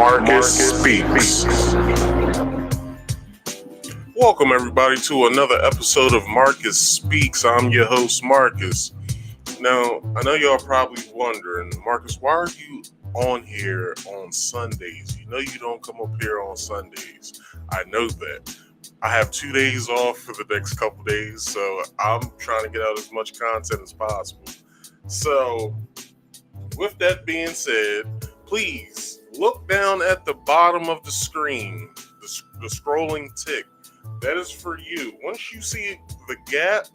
Marcus Speaks. Welcome, everybody, to another episode of Marcus Speaks. I'm your host, Marcus. Now, I know y'all probably wondering, Marcus, why are you on here on Sundays? You know you don't come up here on Sundays. I know that. I have 2 days off for the next couple days, so I'm trying to get out as much content as possible. So, with that being said, please look down at the bottom of the screen, the scrolling tick. That is for you. Once you see the gap,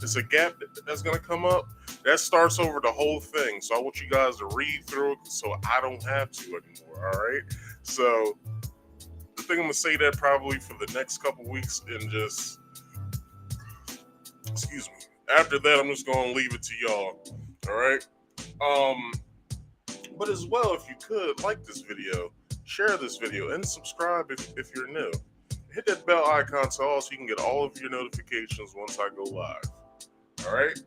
it's a gap that's going to come up. That starts over the whole thing. So I want you guys to read through it so I don't have to anymore, all right? So I think I'm going to say that probably for the next couple weeks and just, excuse me. After that, I'm just going to leave it to y'all, all right? But as well, if you could, like this video, share this video, and subscribe if you're new. Hit that bell icon so you can get all of your notifications once I go live. All right?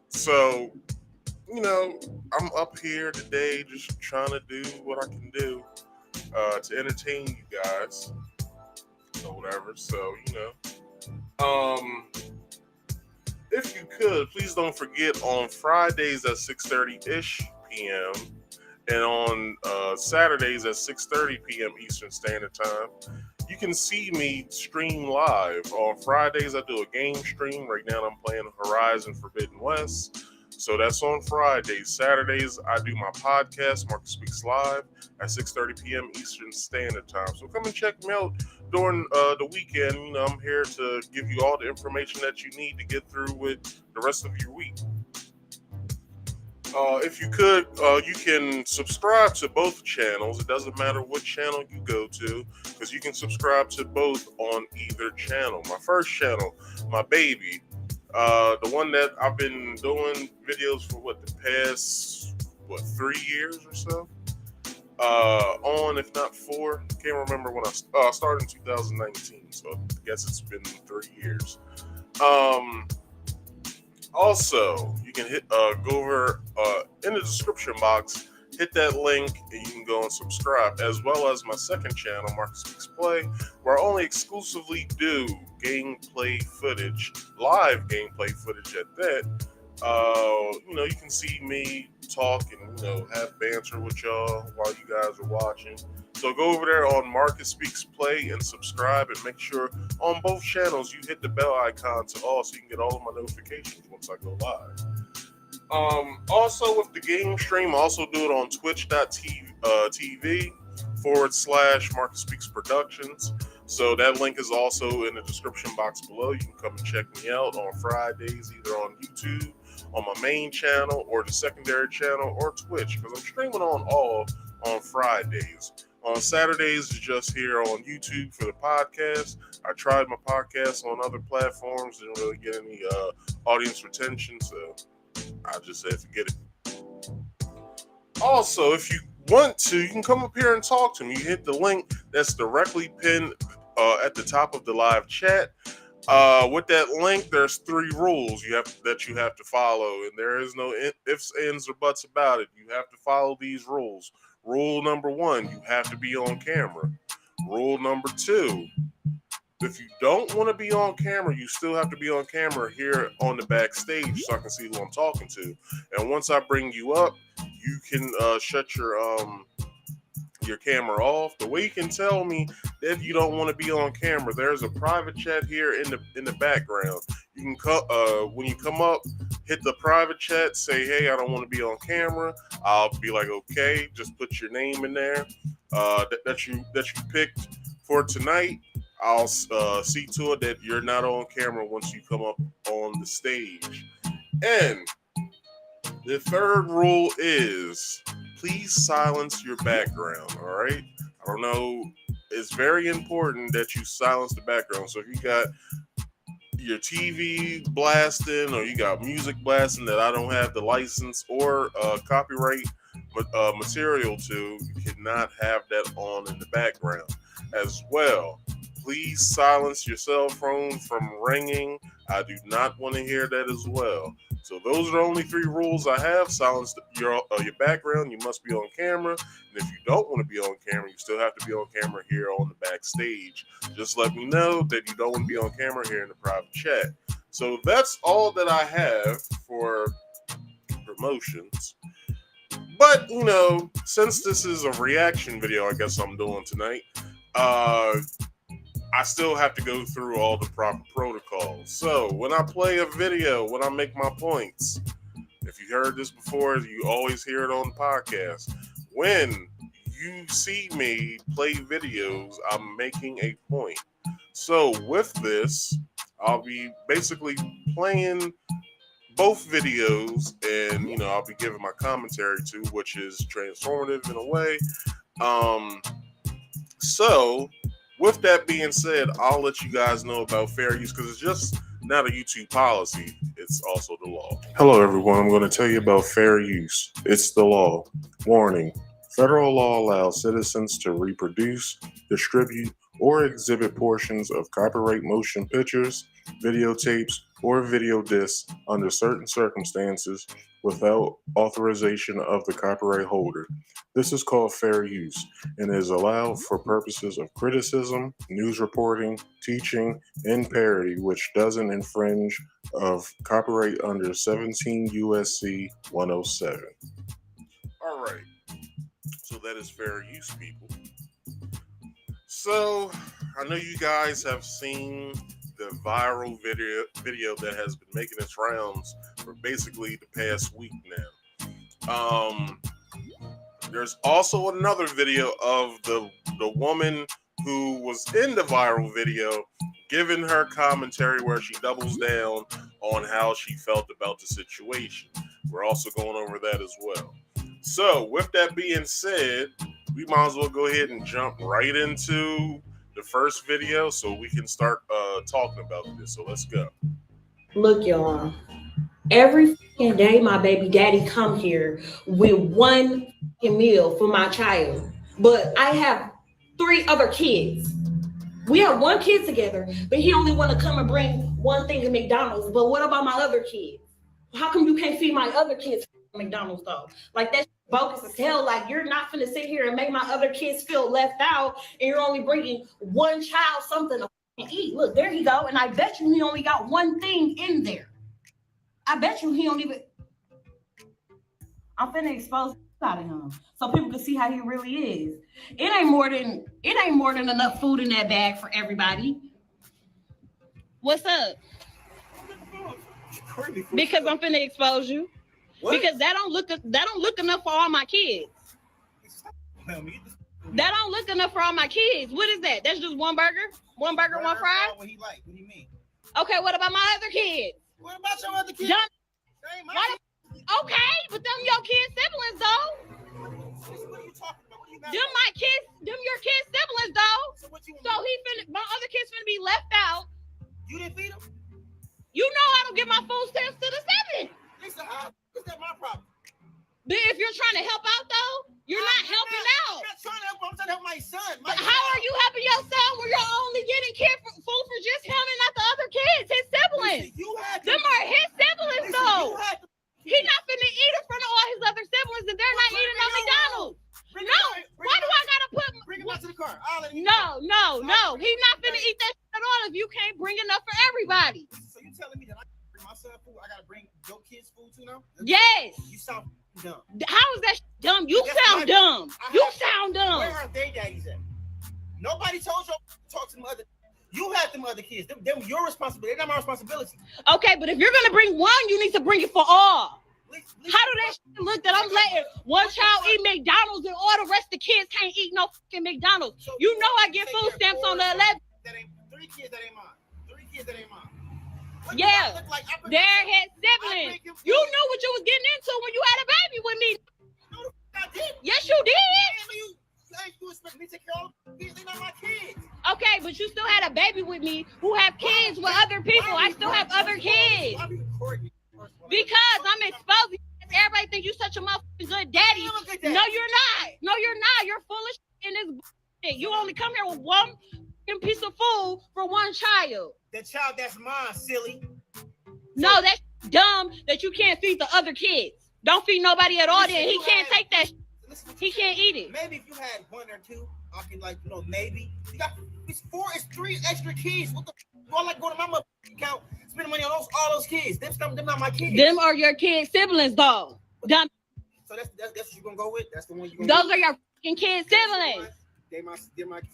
So, you know, I'm up here today just trying to do what I can do to entertain you guys or whatever. So, you know, if you could, please don't forget on Fridays at 6:30-ish p.m. and on Saturdays at 6:30 p.m. Eastern Standard Time, you can see me stream live. On Fridays, I do a game stream. Right now, I'm playing Horizon Forbidden West. So that's on Fridays. Saturdays, I do my podcast, Marcus Speaks Live, at 6:30 p.m. Eastern Standard Time. So come and check me out during the weekend. You know, I'm here to give you all the information that you need to get through with the rest of your week. If you could, you can subscribe to both channels. It doesn't matter what channel you go to, because you can subscribe to both on either channel. My first channel, my baby, the one that I've been doing videos for the past 3 years or so, if not 4. Can't remember when I started in 2019, so I guess it's been 3 years. Also, you can go over in the description box, hit that link, and you can go and subscribe, as well as my second channel, Marcus Speaks Play, where I only exclusively do gameplay footage, live gameplay footage at that. You know, you can see me talk and, you know, have banter with y'all while you guys are watching. So go over there on Marcus Speaks Play and subscribe, and make sure on both channels you hit the bell icon to all so you can get all of my notifications once I go live. Also with the game stream, I also do it on twitch.tv / Marcus Speaks Productions. So that link is also in the description box below. You can come and check me out on Fridays, either on YouTube, on my main channel, or the secondary channel, or Twitch, because I'm streaming on Fridays. On Saturdays, it's just here on YouTube for the podcast. I tried my podcast on other platforms, didn't really get any audience retention, so I just said forget it. Also, if you want to, you can come up here and talk to me. You hit the link that's directly pinned at the top of the live chat. With that link, there's 3 rules that you have to follow, and there is no ifs, ands, or buts about it. You have to follow these rules. Rule number 1, you have to be on camera. Rule number 2, if you don't want to be on camera, you still have to be on camera here on the backstage so I can see who I'm talking to. And once I bring you up, you can shut your camera off. The way you can tell me if you don't want to be on camera, there's a private chat here in the background. You can when you come up, hit the private chat, say, hey, I don't want to be on camera. I'll be like, okay, just put your name in there that you picked for tonight. I'll see to it that you're not on camera once you come up on the stage. And the third rule is, please silence your background, all right? I don't know. It's very important that you silence the background. So if you got your TV blasting or you got music blasting that I don't have the license or copyright material to, you cannot have that on in the background. As well, please silence your cell phone from ringing. I do not want to hear that as well. So those are the only 3 rules I have. Silence your background. You must be on camera. And if you don't want to be on camera, you still have to be on camera here on the backstage. Just let me know that you don't want to be on camera here in the private chat. So that's all that I have for promotions. But, since this is a reaction video, I guess I'm doing tonight, I still have to go through all the proper protocols. So when I play a video, when I make my points, if you heard this before, you always hear it on the podcast. When you see me play videos, I'm making a point. So with this, I'll be basically playing both videos, and I'll be giving my commentary too, which is transformative in a way. So with that being said, I'll let you guys know about fair use, because it's just not a YouTube policy, it's also the law. Hello everyone, I'm going to tell you about fair use. It's the law. Warning: federal law allows citizens to reproduce, distribute, or exhibit portions of copyright motion pictures, videotapes, or video discs under certain circumstances without authorization of the copyright holder. This is called fair use and is allowed for purposes of criticism, news reporting, teaching, and parody, which doesn't infringe of copyright under 17 USC 107. All right, so that is fair use, people. So I know you guys have seen the viral video that has been making its rounds for basically the past week now. There's also another video of the woman who was in the viral video giving her commentary where she doubles down on how she felt about the situation. We're also going over that as well. So with that being said, we might as well go ahead and jump right into the first video so we can start talking about this. So let's go. Look, y'all. Every fucking day, my baby daddy come here with one meal for my child. But I have 3 other kids. We have 1 kid together, but he only want to come and bring one thing to McDonald's. But what about my other kids? How come you can't feed my other kids McDonald's though? Like, that's bogus as hell. Like, you're not finna sit here and make my other kids feel left out, and you're only bringing one child something to eat. Look, there he go. And I bet you he only got one thing in there. I bet you he don't even. I'm finna expose out of him so people can see how he really is. It ain't more than enough food in that bag for everybody. What's up? Because I'm finna expose you. What? Because that don't look enough for all my kids. That don't look enough for all my kids. What is that? That's just one burger? One burger, one fry? What he like? What do you mean? Okay, what about my other kids? What about your other kids? Okay, but them your kids' siblings though. What are you talking about? Them my kids, them your kids' siblings though. So my other kids finna be left out. You didn't feed them? You know I don't give my food stamps to the 7. Lisa, how is that my problem? But if you're trying to help out though, you're not helping out. I'm not trying to help. I'm trying to help my son. How are you helping your son when you're only getting food for just him and not the other kids, his siblings? Lisa, them are his siblings though. He's not finna eat in front of all his other siblings, and they're not eating on McDonald's. No, why do I gotta put? Bring him out to the car. No. He's not finna eat that shit at all if you can't bring enough for everybody. So you telling me that I bring my son food? I gotta bring your kids food too now? Yes. You sound dumb. How is that dumb? You sound dumb. You sound dumb. Where are their daddies at? Nobody told you to talk to them other. You had them other kids. Them your responsibility. They're not my responsibility. Okay, but if you're gonna bring one, you need to bring it for all. How do that shit look that I'm letting one child eat McDonald's and all the rest of the kids can't eat no fucking McDonald's? So you know I get food stamps on the 11th. That ain't 3 kids that ain't mine. 3 kids that ain't mine. What yeah, like? They're his siblings. You knew what you was getting into when you had a baby with me. No, I did. Yes, you did. You expect me to take care of all the kids? They're not my kids. Okay, but you still had a baby with me who have kids with other people. I still have other kids. Because I'm exposing. Everybody think you such a motherfucking good daddy. No, you're not. No, you're not. You're full of shit in this bullshit. You only come here with one piece of food for one child. The child that's mine, silly. No, that's dumb that you can't feed the other kids. Don't feed nobody at all. Then he can't take that. He can't eat it. Maybe if you had one or two, I could maybe. You got it's 3 extra kids. What the? I like going to my account, spending money on all those kids. Them not my kids. Them are your kids' siblings, though. Dumb. So that's what you're gonna go with. That's the one you. Those are your fucking kids' siblings. They my.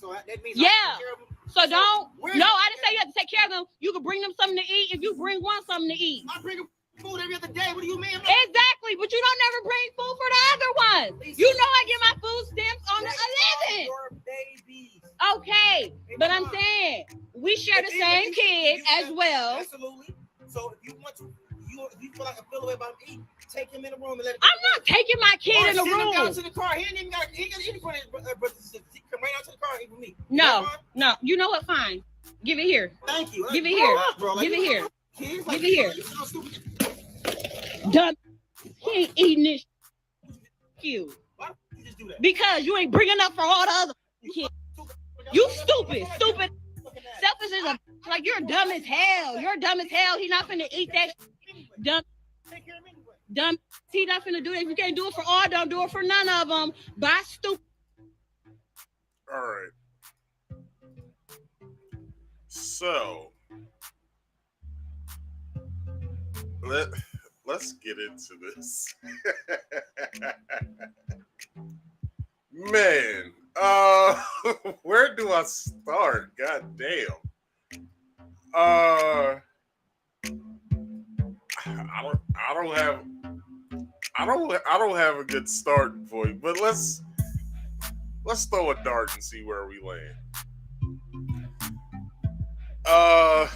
So that means yeah. I take care of them. So don't. No, I didn't say you have to take care of them. You can bring them something to eat if you bring one something to eat. I bring them food every other day. What do you mean? Exactly, but you don't never bring food for the other ones. You know I get my food stamps on the 11th. Your babies. Okay, but I'm saying we share the same kid as well. Absolutely. So if you want to, if you feel like I feel the way about me, take him in the room and let him. I'm not taking my kid in the room. Down to the car. He ain't even got. He ain't got to eat for his brother. He come right out to the car and eat for me. No. You know what? Fine. Give it here. Thank you. Give it here. Give it here. Give it here. Dumb. He ain't eating this. You. Why did you just do that? Because you ain't bringing up for all the other kids. You stupid. Selfish is a like you're dumb as hell. You're dumb as hell. He not finna eat that. Dumb. Dumb. He not finna do that. If you can't do it for all, don't do it for none of them. Bye, stupid. All right. So let's get into this. Man, where do I start? God damn. I don't have a good start for you, but let's throw a dart and see where we land. How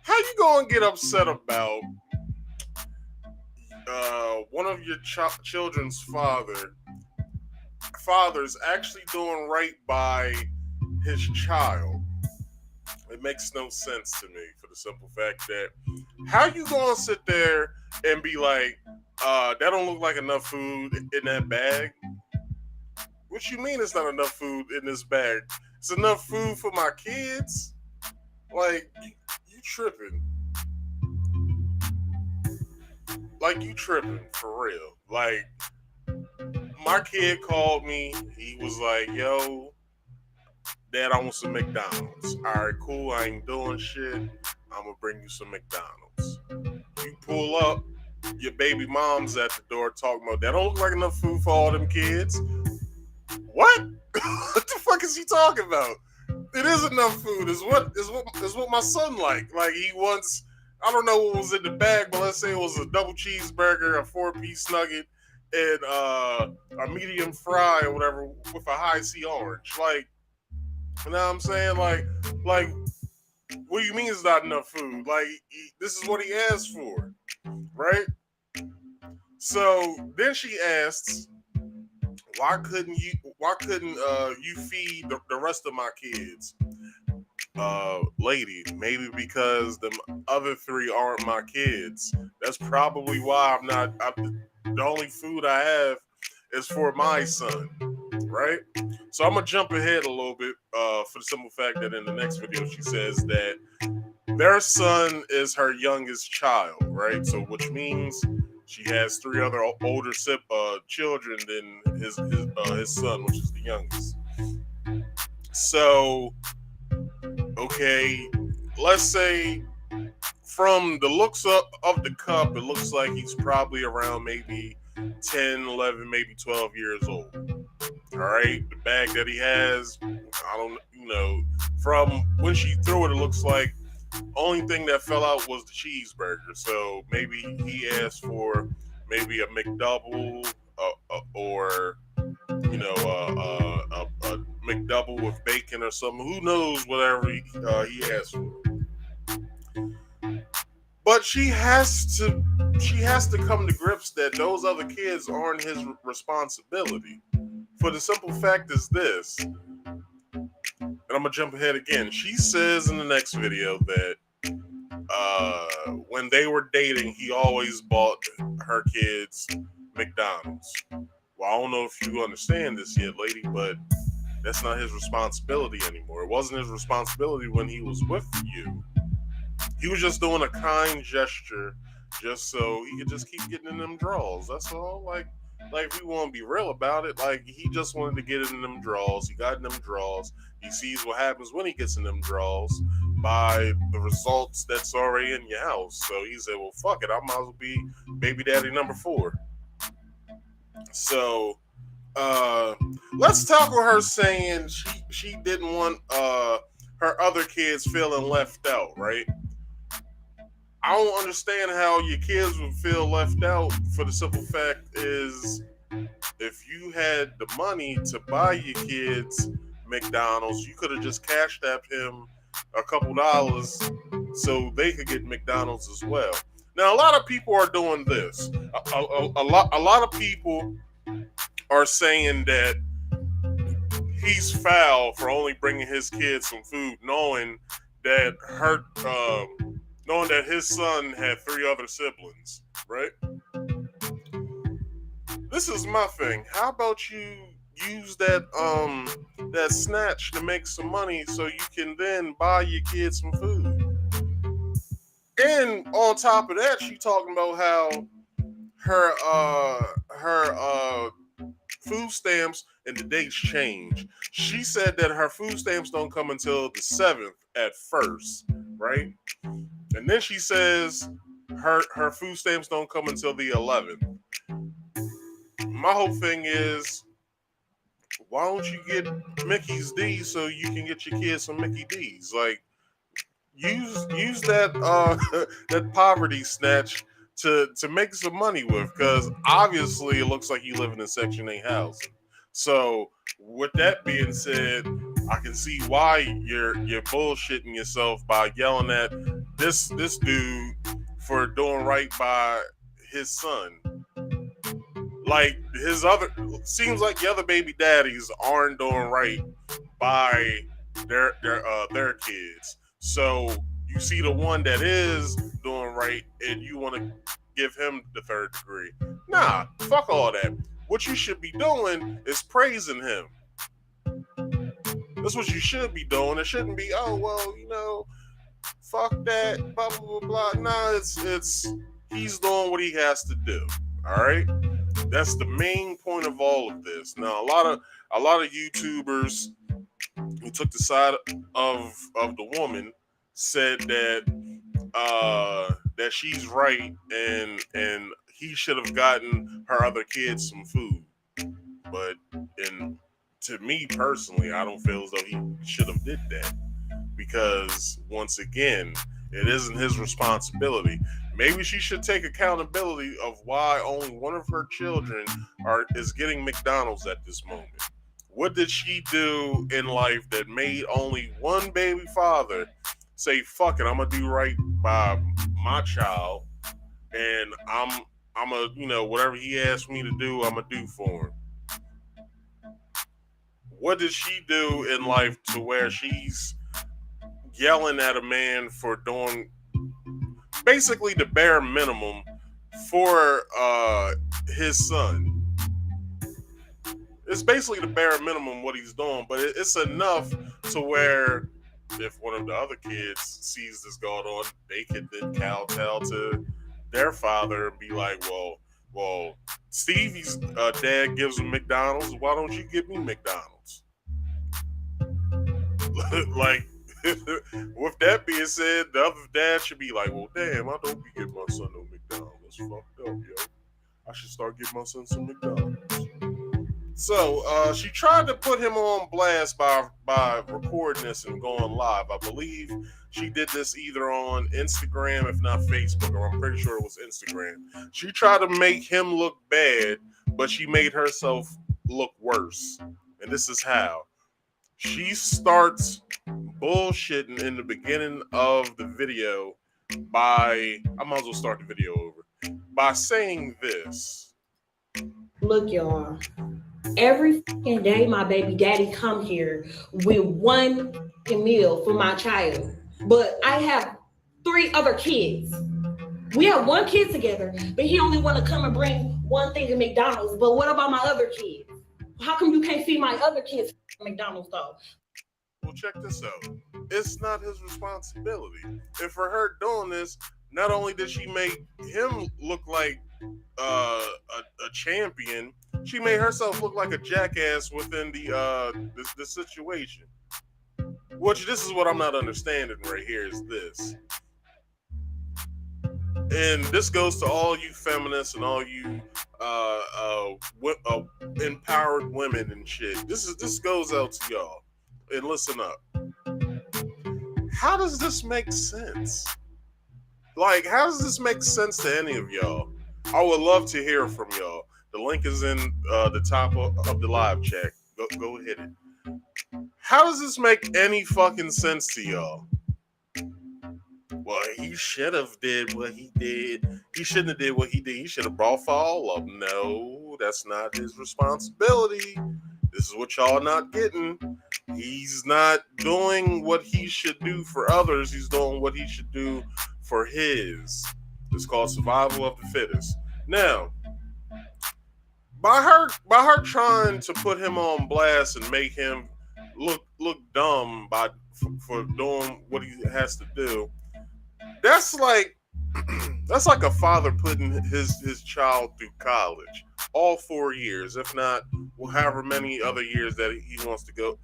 you gonna get upset about one of your children's father's actually doing right by his child? It makes no sense to me for the simple fact that how you gonna sit there and be like, that don't look like enough food in that bag? What you mean it's not enough food in this bag? It's enough food for my kids? Like, you tripping. Like, you tripping, for real. Like, my kid called me. He was like, yo, Dad, I want some McDonald's. All right, cool. I ain't doing shit. I'm going to bring you some McDonald's. You pull up, your baby mom's at the door talking about, that don't look like enough food for all them kids. What? What the fuck is he talking about? It is enough food. Is what my son like. Like, he wants, I don't know what was in the bag, but let's say it was a double cheeseburger, a 4-piece nugget, and a medium fry or whatever with a high C orange. Like, you know what I'm saying? Like, what do you mean it's not enough food? Like, this is what he asked for, right? So then she asks, why couldn't you feed the rest of my kids? Lady, maybe because the other 3 aren't my kids. That's probably why the only food I have is for my son, right? So I'm gonna jump ahead a little bit for the simple fact that in the next video she says that their son is her youngest child, right? So which means she has 3 other older children than his son, which is the youngest. So, okay, let's say from the looks of the cup, it looks like he's probably around maybe 10, 11, maybe 12 years old. All right, the bag that he has, from when she threw it, it looks like only thing that fell out was the cheeseburger. So maybe he asked for maybe a McDouble or a McDouble with bacon or something. Who knows? Whatever he asked for. But she has to come to grips that those other kids aren't his responsibility. For the simple fact is this. And I'm gonna jump ahead again. She says in the next video that when they were dating, he always bought her kids McDonald's. Well, I don't know if you understand this yet, lady, but that's not his responsibility anymore. It wasn't his responsibility when he was with you. He was just doing a kind gesture just so he could just keep getting in them draws. That's all. Like if we want to be real about it, like he just wanted to get in them draws. He got in them draws. He sees what happens when he gets in them draws by the results that's already in your house. So he said, well, fuck it. I might as well be baby daddy number 4. So let's talk with her saying she didn't want her other kids feeling left out, right? I don't understand how your kids would feel left out for the simple fact is if you had the money to buy your kids McDonald's, you could have just cashed at him a couple dollars so they could get McDonald's as well. Now, a lot of people are doing this. A lot of people are saying that he's foul for only bringing his kids some food, knowing that his son had 3 other siblings, right? This is my thing. How about you use that snatch to make some money so you can then buy your kids some food? And on top of that, she talking about how her food stamps and the dates change. She said that her food stamps don't come until the 7th at first, right? And then she says her food stamps don't come until the 11th. My whole thing is, why don't you get Mickey's D's so you can get your kids some Mickey D's? Like, use that that poverty snatch to make some money with, because obviously it looks like you live in a Section 8 housing. So with that being said, I can see why you're bullshitting yourself by yelling at this dude for doing right by his son. Like seems like the other baby daddies aren't doing right by their kids. So you see the one that is doing right, and you want to give him the 3rd degree. Nah, fuck all that. What you should be doing is praising him. That's what you should be doing. It shouldn't be, oh well, fuck that, blah blah blah blah. Nah, it's he's doing what he has to do. All right. That's the main point of all of this. Now, a lot of YouTubers who took the side of the woman said that that she's right and he should have gotten her other kids some food. But to me personally, I don't feel as though he should have did that, because once again, it isn't his responsibility. Maybe she should take accountability of why only one of her children is getting McDonald's at this moment. What did she do in life that made only one baby father say, fuck it, I'm gonna do right by my child, and I'm a, whatever he asked me to do, I'm gonna do for him? What did she do in life to where she's yelling at a man for doing basically the bare minimum for his son? It's basically the bare minimum what he's doing, but it's enough to where if one of the other kids sees this going on, they could then kowtow to their father and be like, well, Stevie's dad gives him McDonald's. Why don't you give me McDonald's? Like, with that being said, the other dad should be like, well, damn, I don't be giving my son no McDonald's. That's fucked up, yo. I should start giving my son some McDonald's. So she tried to put him on blast by recording this and going live. I believe she did this either on Instagram, if not Facebook, or I'm pretty sure it was Instagram. She tried to make him look bad, but she made herself look worse. And this is how. She starts bullshitting in the beginning of the video I might as well start the video over, by saying this. Look, y'all. Every fucking day, my baby daddy come here with one meal for my child. But I have 3 other kids. We have 1 kid together, but he only want to come and bring one thing to McDonald's. But what about my other kids? How come you can't feed my other kids McDonald's though? Well, check this out. it's not his responsibility. And for her doing this, not only did she make him look like a champion, she made herself look like a jackass within the situation. Which this is what I'm not understanding right here is this. And this goes to all you feminists and all you empowered women and shit. This goes out to y'all. And listen up. How does this make sense? Like, how does this make sense to any of y'all? I would love to hear from y'all. The link is in the top of the live chat. Go hit it. How does this make any fucking sense to y'all? Well, he should have did what he did. He shouldn't have did what he did. He should have brought for all of them. No, that's not his responsibility. This is what y'all not getting. He's not doing what he should do for others. He's doing what he should do for his. It's called survival of the fittest. Now, by her trying to put him on blast and make him look dumb for doing what he has to do, that's like a father putting his child through college, all 4 years, if not however many other years that he wants to go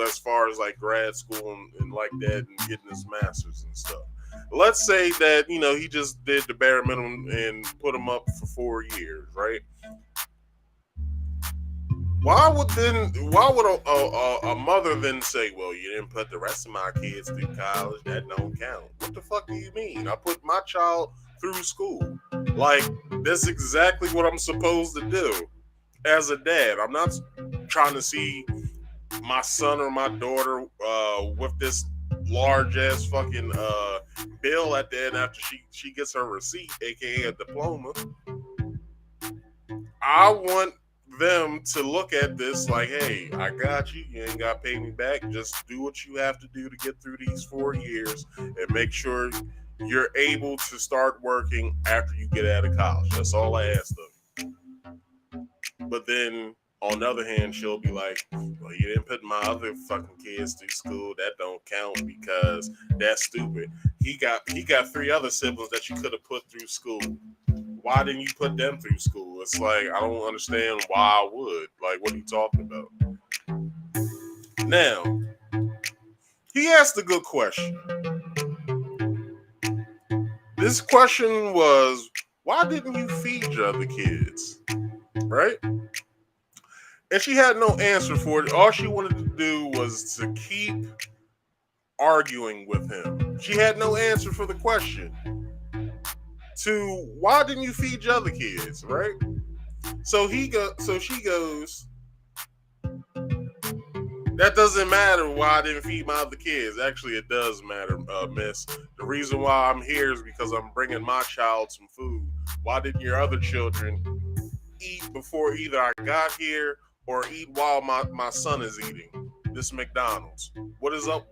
as far as like grad school and like that, and getting his master's and stuff. Let's say that he just did the bare minimum and put him up for 4 years, right? Why would a mother then say, well, you didn't put the rest of my kids through college, that don't count? What the fuck do you mean? I put my child through school. Like, that's exactly what I'm supposed to do as a dad. I'm not trying to see my son or my daughter with this large ass fucking bill at the end after she gets her receipt, aka a diploma. I want them to look at this like, hey, I got you. You ain't got to pay me back. Just do what you have to do to get through these 4 years and make sure you're able to start working after you get out of college. That's all I asked of you. But then on the other hand, she'll be like, well, you didn't put my other fucking kids through school. That don't count because that's stupid. He got 3 other siblings that you could have put through school. Why didn't you put them through school? It's like, I don't understand why I would. Like, what are you talking about? Now, he asked a good question. This question was, why didn't you feed your other kids? Right? And she had no answer for it. All she wanted to do was to keep arguing with him. She had no answer for the question. To why didn't you feed your other kids, right? So she goes, that doesn't matter why I didn't feed my other kids. Actually, it does matter, miss. The reason why I'm here is because I'm bringing my child some food. Why didn't your other children eat before either I got here or eat while my son is eating? This McDonald's. What is up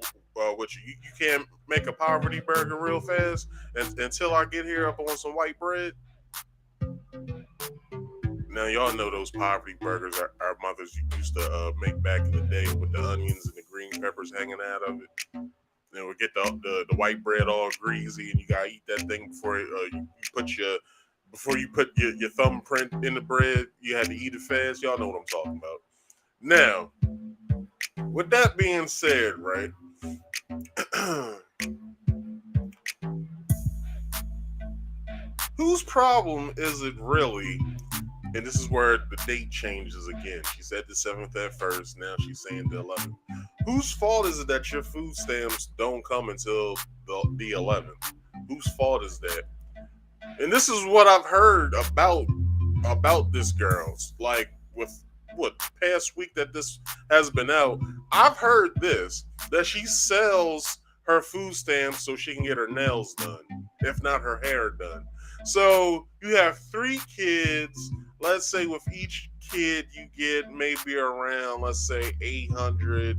with you? You can't make a poverty burger real fast until I get here up on some white bread? Now, y'all know those poverty burgers our mothers used to make back in the day with the onions and the green peppers hanging out of it. And we get the white bread all greasy, and you gotta eat that thing before you put your thumbprint in the bread. You had to eat it fast. Y'all know what I'm talking about. Now, with that being said, right? Whose problem is it really? And this is where the date changes again. She said the 7th at first. Now she's saying the 11th. Whose fault is it that your food stamps don't come until the 11th? Whose fault is that? And this is what I've heard about this girl. Like, with what past week that this has been out, I've heard this, that she sells her food stamps so she can get her nails done, if not her hair done. So you have 3 kids. Let's say with each kid you get maybe around, let's say $850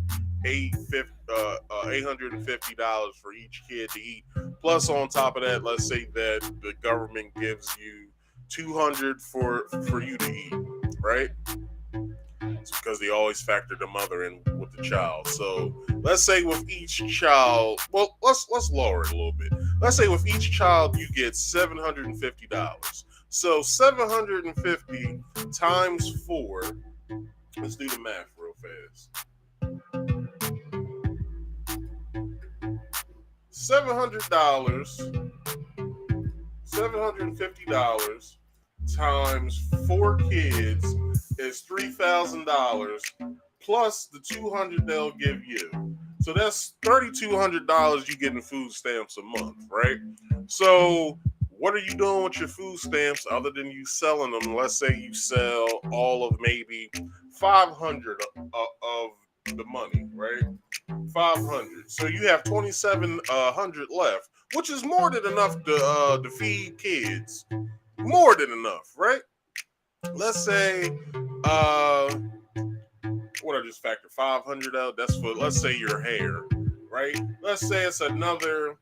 for each kid to eat. Plus on top of that, let's say that the government gives you $200 for you to eat, right? It's because they always factor the mother in with with the child. So let's say with each child, well, let's lower it a little bit. Let's say with each child you get $750. So 750 times 4. Let's do the math real fast. $750 times 4 kids is $3,000 plus the $200 they'll give you. So that's $3,200 you get in food stamps a month, right? So what are you doing with your food stamps other than you selling them? Let's say you sell all of maybe 500 of the money, right? 500. So you have 2,700 left, which is more than enough to feed kids. More than enough, right? Let's say what I just factored 500 out. That's for, let's say, your hair, right? Let's say it's another,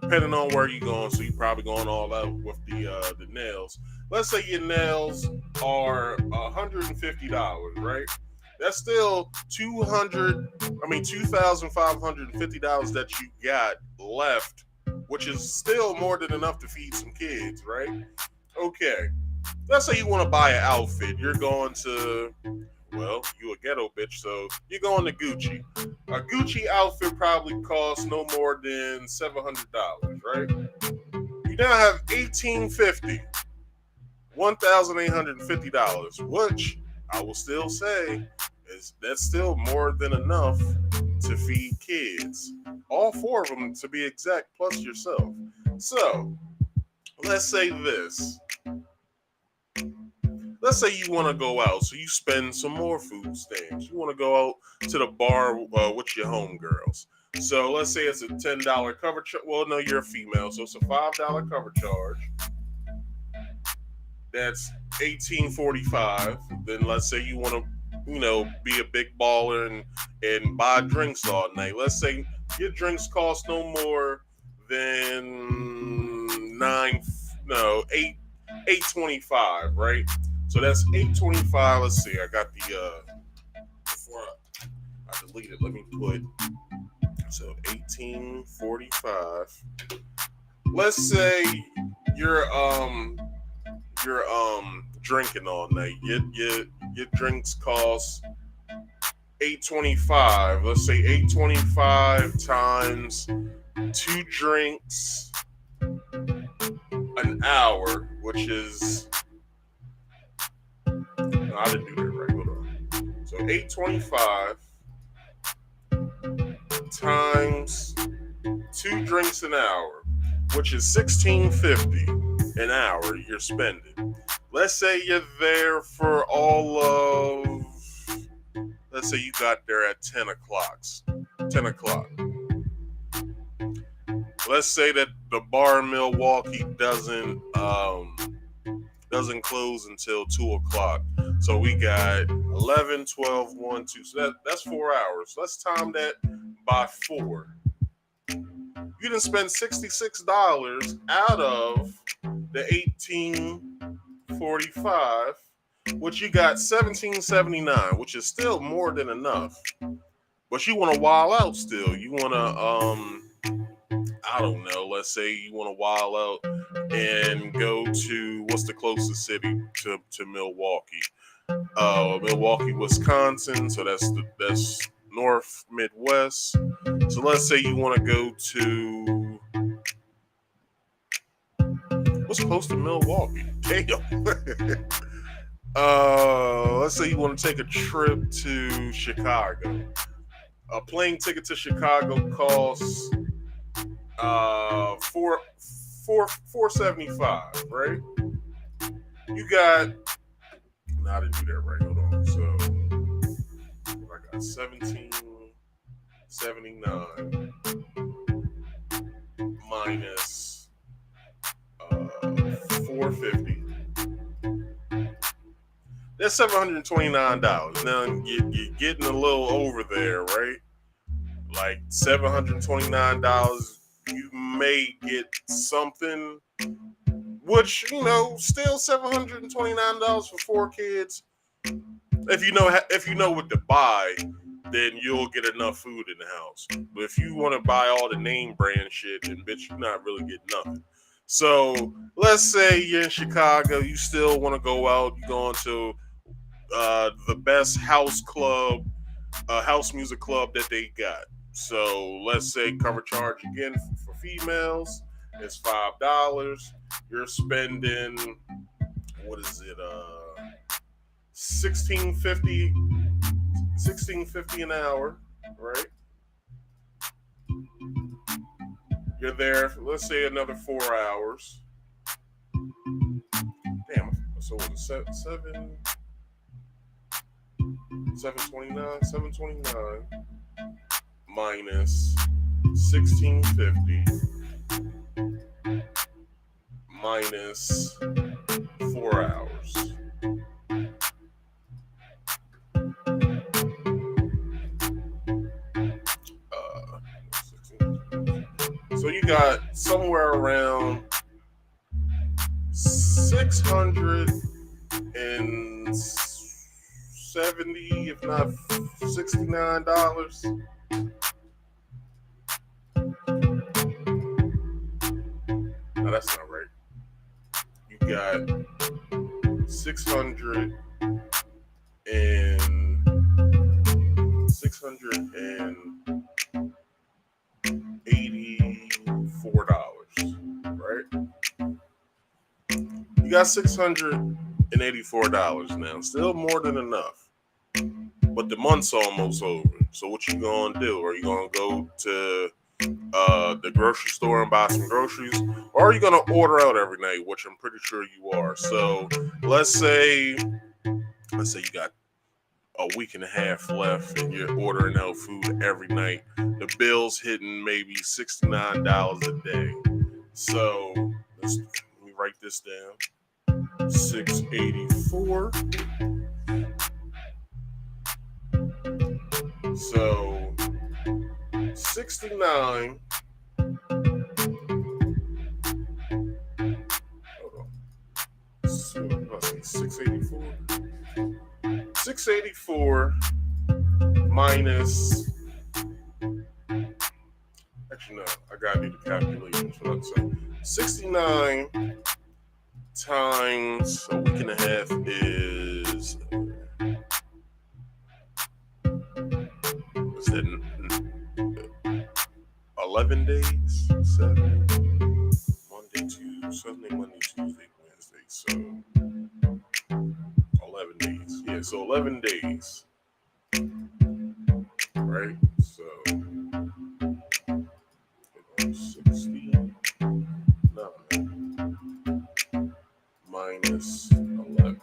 depending on where you're going, so you're probably going all out with the nails. Let's say your nails are $150, right? That's still $2,550 that you got left, which is still more than enough to feed some kids, right? Okay. Let's say you want to buy an outfit. You're going to, well, you a ghetto bitch, so you're going to Gucci. A Gucci outfit probably costs no more than $700, right? You now have $1,850, which I will still say that's still more than enough to feed kids. All 4 of them, to be exact, plus yourself. So, let's say this. Let's say you want to go out, so you spend some more food stamps. You want to go out to the bar with your homegirls. So let's say it's a $10 cover charge. Well, no, you're a female, so it's a $5 cover charge. That's $18.45. Then let's say you want to, be a big baller and buy drinks all night. Let's say your drinks cost no more than $8.25, right? So that's $8.25. Let's see. I got the before I delete it. Let me put $18.45. Let's say you're drinking all night. Your drinks cost $8.25. Let's say $8.25 times 2 drinks an hour, which is, no, I didn't do that right. Hold on. So $8.25 times 2 drinks an hour, which is $16.50 an hour you're spending. Let's say you're there for all of, let's say you got there at 10 o'clock. Let's say that the bar in Milwaukee doesn't close until 2 o'clock. So we got 11, 12, 1, 2. So that's 4 hours. Let's time that by 4. You didn't spend $66 out of the $18.45, which you got $17.79, which is still more than enough. But you want to wild out still. You want to I don't know, let's say you want to wild out and go to, what's the closest city to Milwaukee? Milwaukee, Wisconsin. So that's North Midwest. So let's say you want to go to, what's close to Milwaukee? Damn. Let's say you want to take a trip to Chicago. A plane ticket to Chicago costs $475, right? You got, no, I didn't do that right. Hold on. So I got $17.79 minus $450. That's $729. Now you're getting a little over there, right? Like $729. You may get something, which, still $729 for 4 kids. if you know what to buy, then you'll get enough food in the house. But if you want to buy all the name brand shit, then bitch, you're not really getting nothing. So let's say you're in Chicago, you still want to go out, you're going to the best house music club that they got. So let's say cover charge again for females is $5. You're spending, what is it, $16.50 an hour, right? You're there for, let's say, another 4 hours. Damn, so what is it, 729 minus 1650 minus 4 hours. So you got somewhere around $670, if not $69. No, that's not right. You got 684 dollars, right? You got $684 now. Still more than enough. But the month's almost over. So what you gonna do? Are you gonna go to the grocery store and buy some groceries? Or are you gonna order out every night, which I'm pretty sure you are. So let's say you got a week and a half left and you're ordering out food every night. The bill's hitting maybe $69 a day. So let me write this down. 684. So 69. Hold on. So, let's see, 684. 684 minus. Actually, no, I gotta do the calculations for that. So 69 times a week and a half is. What's that? 11 days? 7. Sunday, Monday, Tuesday, Wednesday. So 11 days. Yeah, so 11 days. Right? So 69 minus 11.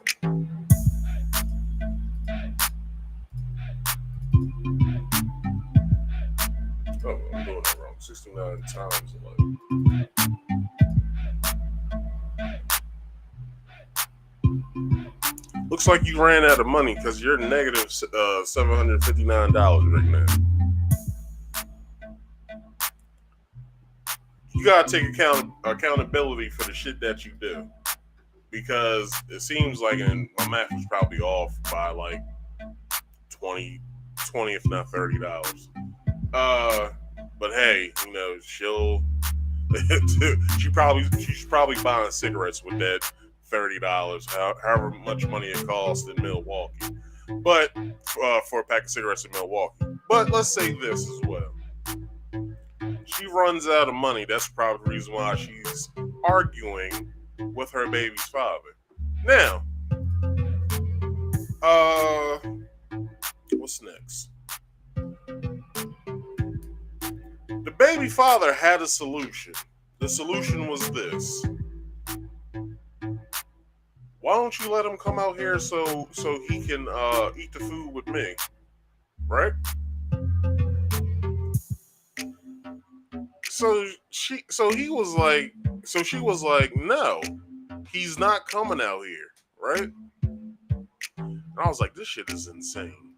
Oh, I'm doing it wrong. 69 times 11. Looks like you ran out of money because you're negative $759 right now. You gotta take accountability for the shit that you do, because it seems like, and my math was probably off by like 20 if not $30. But hey, you know, she's probably buying cigarettes with that $30, however much money it costs in Milwaukee, but for a pack of cigarettes in Milwaukee. But let's say this as well: she runs out of money. That's probably the reason why she's arguing with her baby's father. Now, what's next? The baby father had a solution. The solution was this: why don't you let him come out here so he can eat the food with me, right? So she was like, no, he's not coming out here, right? And I was like, this shit is insane.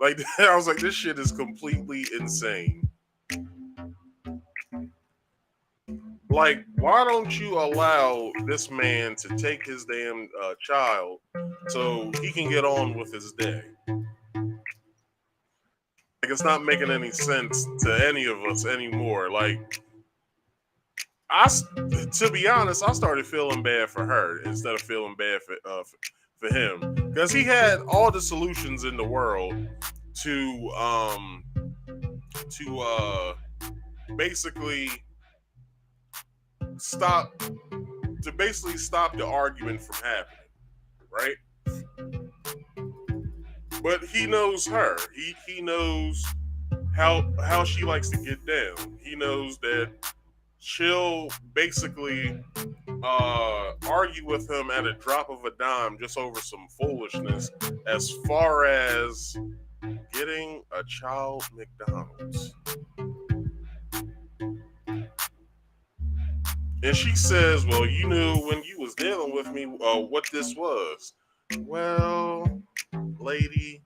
Like, I was like, this shit is completely insane. Like, why don't you allow this man to take his damn child so he can get on with his day? Like, it's not making any sense to any of us anymore. Like, to be honest, I started feeling bad for her instead of feeling bad for him, because he had all the solutions in the world to basically stop stop the argument from happening, right? But he knows her. He knows how she likes to get down. He knows that she'll basically argue with him at a drop of a dime just over some foolishness, as far as getting a child McDonald's. And she says, well, you knew when you was dealing with me what this was. Well, lady,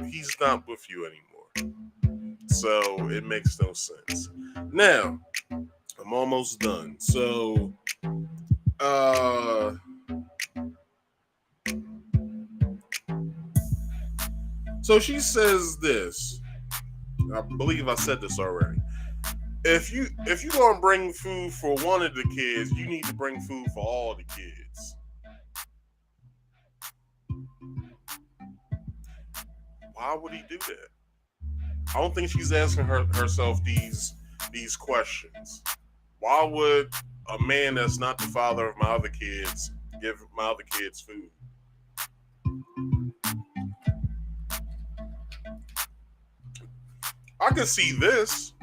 he's not with you anymore. So it makes no sense. Now, I'm almost done. So, so she says this. I believe I said this already. If you gonna bring food for one of the kids, you need to bring food for all the kids. Why would he do that? I don't think she's asking herself these questions. Why would a man that's not the father of my other kids give my other kids food? I can see this.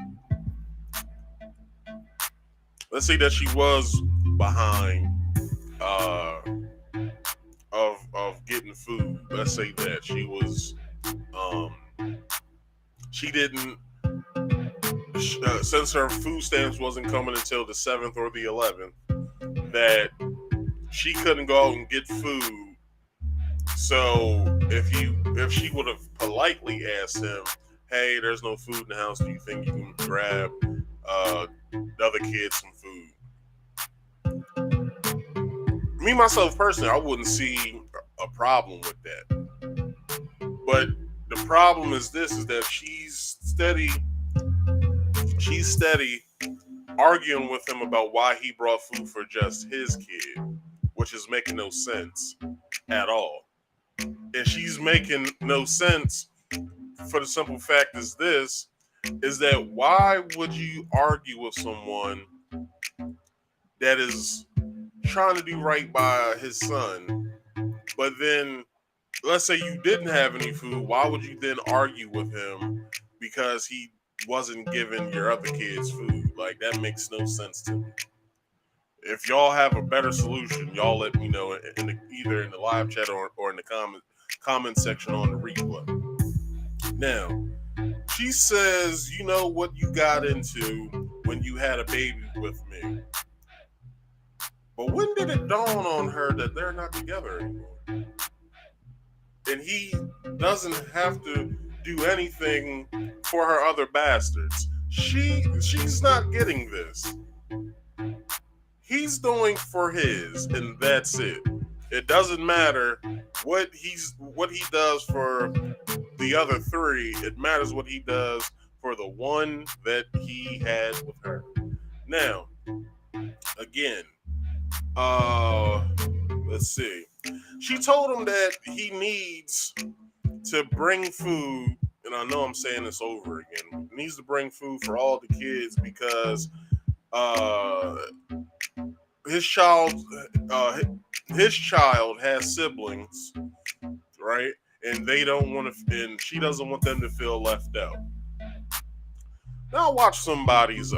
Let's say that she was behind of getting food. Let's say that she was she didn't since her food stamps wasn't coming until the 7th or the 11th, that she couldn't go out and get food. So if she would have politely asked him, hey, there's no food in the house, do you think you can grab the other kids some food? Me, myself, personally, I wouldn't see a problem with that. But the problem is this, is that she's steady arguing with him about why he brought food for just his kid, which is making no sense at all. And she's making no sense for the simple fact is that why would you argue with someone that is trying to do right by his son, but then let's say you didn't have any food, why would you then argue with him because he wasn't giving your other kids food? Like, that makes no sense to me. If y'all have a better solution, y'all let me know either in the live chat or in the comment section on the replay. Now, she says, you know what you got into when you had a baby with me. But when did it dawn on her that they're not together anymore? And he doesn't have to do anything for her other bastards. She's not getting this. He's doing for his, and that's it. It doesn't matter what he does for the other three. It matters what he does for the one that he had with her. Now, again, let's see. She told him that he needs to bring food, and I know I'm saying this over again. He needs to bring food for all the kids because his child has siblings, right? And they don't want to, and she doesn't want them to feel left out. Now I watched somebody's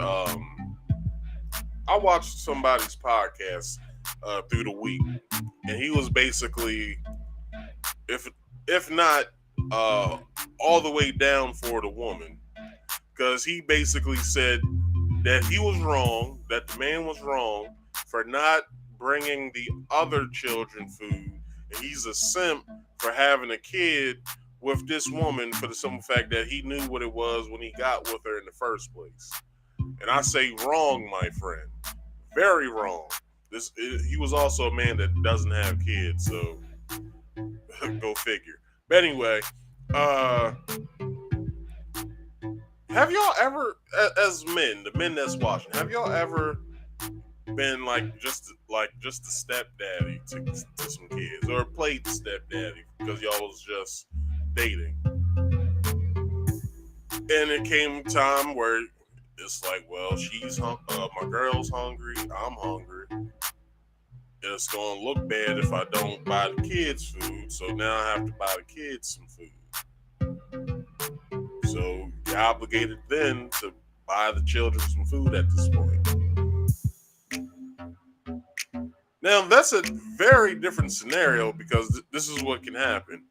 podcast through the week, and he was basically, if not all the way down for the woman, because he basically said that he was wrong, that the man was wrong for not bringing the other children food, and he's a simp for having a kid with this woman for the simple fact that he knew what it was when he got with her in the first place. And I say wrong, my friend. Very wrong. He was also a man that doesn't have kids, so go figure. But anyway, have y'all ever, as men, the men that's watching, have y'all ever been just a stepdaddy to some kids, or played stepdaddy because y'all was just dating, and it came time where it's like, well, my girl's hungry, I'm hungry. It's gonna look bad if I don't buy the kids food, so now I have to buy the kids some food. So you're obligated then to buy the children some food at this point. Now, that's a very different scenario because this is what can happen.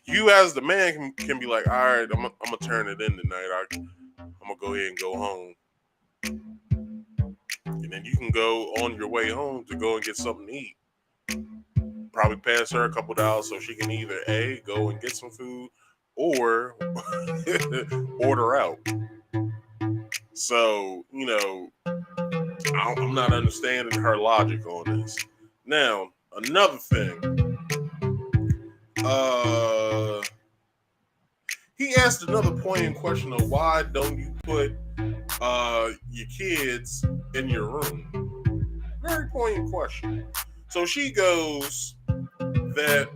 You, as the man, can be like, all right, I'm going to turn it in tonight. I'm going to go ahead and go home. And then you can go on your way home to go and get something to eat. Probably pass her a couple dollars so she can either A, go and get some food, or order out. So, I'm not understanding her logic on this. Now, another thing. He asked another poignant question of why don't you put your kids in your room? Very poignant question. So she goes that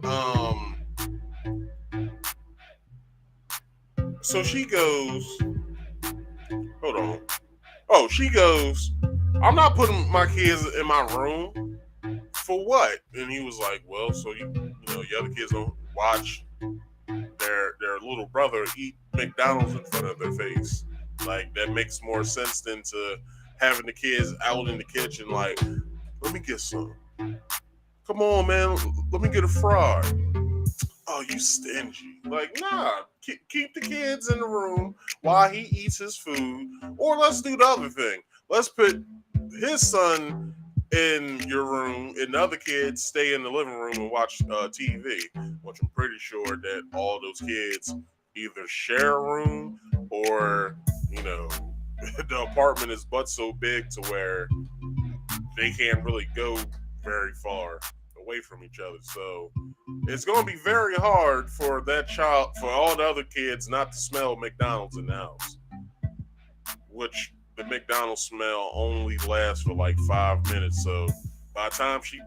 hold on. Oh, she goes, I'm not putting my kids in my room. For what? And he was like, well, so your other kids don't watch their little brother eat McDonald's in front of their face. Like, that makes more sense than to having the kids out in the kitchen like, let me get some. Come on, man, let me get a fry. Oh, you stingy. Like, nah, keep the kids in the room while he eats his food. Or let's do the other thing. Let's put his son in your room and the other kids stay in the living room and watch TV, which I'm pretty sure that all those kids either share a room or, the apartment is but so big to where they can't really go very far away from each other. So it's going to be very hard for for all the other kids not to smell McDonald's in the house, which the McDonald's smell only lasts for like 5 minutes. So by the time she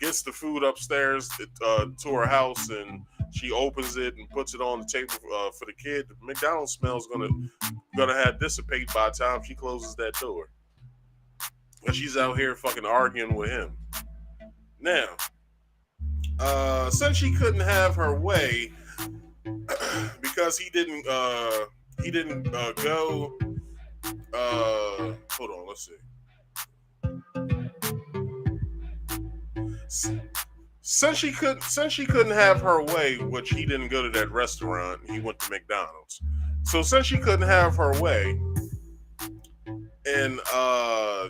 gets the food upstairs to her house and she opens it and puts it on the table for the kid, the McDonald's smell is gonna have dissipate by the time she closes that door. And she's out here fucking arguing with him. Now, since she couldn't have her way because he didn't go. Hold on, let's see. Since she couldn't have her way, which he didn't go to that restaurant, he went to McDonald's. So since she couldn't have her way, and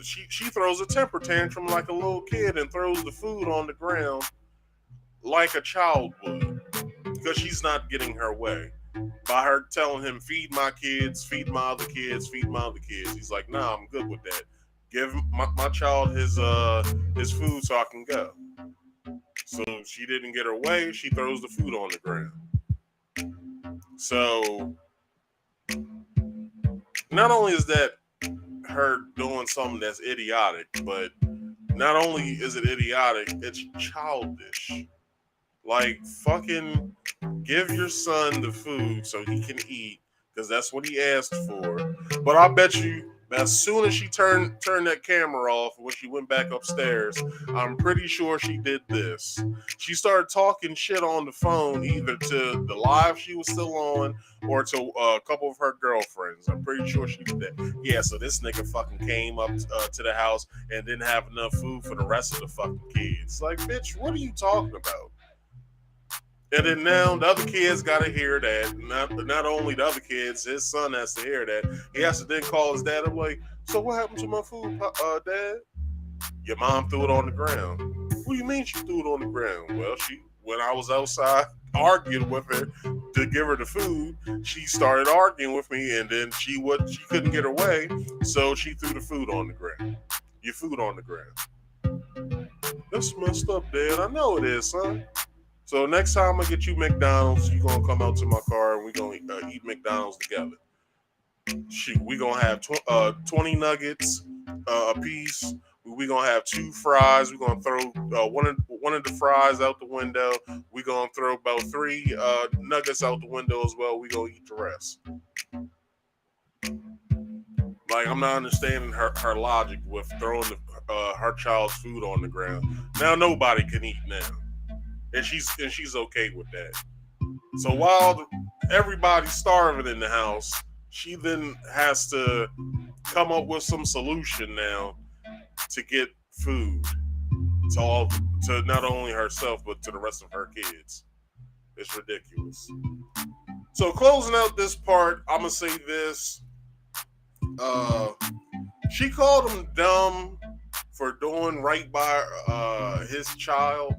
she throws a temper tantrum like a little kid and throws the food on the ground like a child would, because she's not getting her way. By her telling him, feed my kids, feed my other kids, feed my other kids. He's like, nah, I'm good with that. Give my child his food so I can go. So she didn't get her way. She throws the food on the ground. So not only is that her doing something that's idiotic, but not only is it idiotic, it's childish. Like, fucking give your son the food so he can eat, because that's what he asked for. But I bet you, as soon as she turned that camera off when she went back upstairs, I'm pretty sure she did this. She started talking shit on the phone, either to the live she was still on or to a couple of her girlfriends. I'm pretty sure she did that. Yeah, so this nigga fucking came up to the house and didn't have enough food for the rest of the fucking kids. Like, bitch, what are you talking about? And then now the other kids got to hear that. Not only the other kids, his son has to hear that. He has to then call his dad. I'm like, so what happened to my food, Dad? Your mom threw it on the ground. What do you mean she threw it on the ground? Well, when I was outside arguing with her, to give her the food, she started arguing with me, and then she couldn't get her way, so she threw the food on the ground. Your food on the ground. That's messed up, Dad. I know it is, son. So next time I get you McDonald's, you gonna come out to my car and we gonna eat McDonald's together. We gonna have 20 nuggets a piece. We gonna have 2 fries. We gonna throw one of the fries out the window. We gonna throw about 3 nuggets out the window as well. We gonna eat the rest. Like, I'm not understanding her logic with throwing her child's food on the ground. Now nobody can eat now, and she's okay with that. So while everybody's starving in the house, she then has to come up with some solution now to get food to not only herself but to the rest of her kids. It's ridiculous. So closing out this part, I'm gonna say this. She called him dumb for doing right by his child.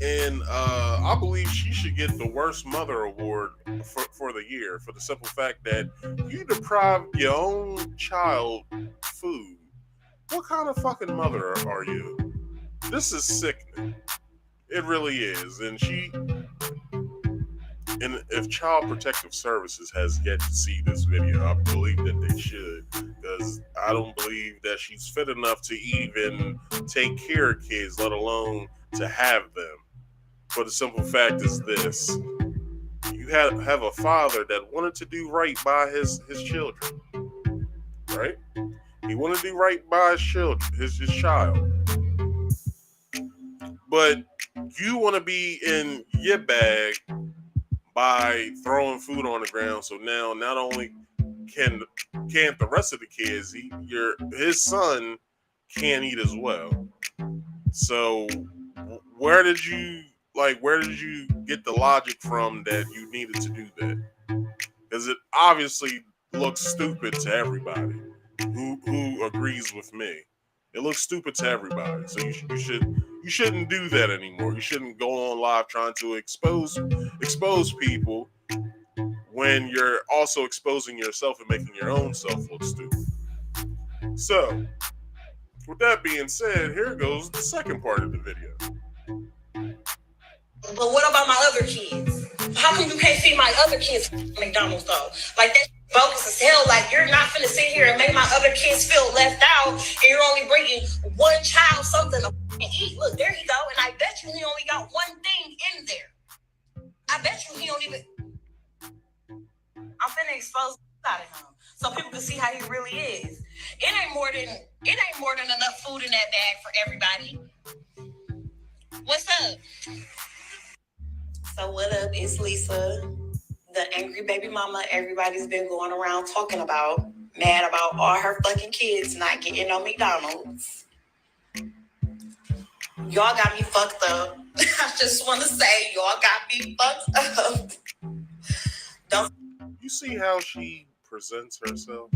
And I believe she should get the worst mother award for the year, for the simple fact that you deprived your own child food. What kind of fucking mother are you? This is sickening. It really is. And if Child Protective Services has yet to see this video, I believe that they should, because I don't believe that she's fit enough to even take care of kids, let alone to have them. For the simple fact is this: you have a father that wanted to do right by his children, right? He wanted to do right by his children, his child. But you want to be in your bag by throwing food on the ground. So now not only can't the rest of the kids eat, his son can't eat as well. So where did you get the logic from that you needed to do that? Because it obviously looks stupid to everybody who agrees with me. It looks stupid to everybody. So you shouldn't do that anymore. You shouldn't go on live trying to expose people when you're also exposing yourself and making your own self look stupid. So, with that being said, here goes the second part of the video. But what about my other kids? How come you can't see my other kids McDonald's though? Like, that's bogus as hell. Like, you're not finna sit here and make my other kids feel left out, and you're only bringing one child something to eat. Look, there you go. And I bet you he only got one thing in there. I bet you he don't even. I'm finna expose out of him so people can see how he really is. It ain't more than enough food in that bag for everybody. What's up? So what up? It's Lisa, the angry baby mama everybody's been going around talking about, mad about all her fucking kids not getting no McDonald's. Y'all got me fucked up. I just want to say, y'all got me fucked up. You see how she presents herself?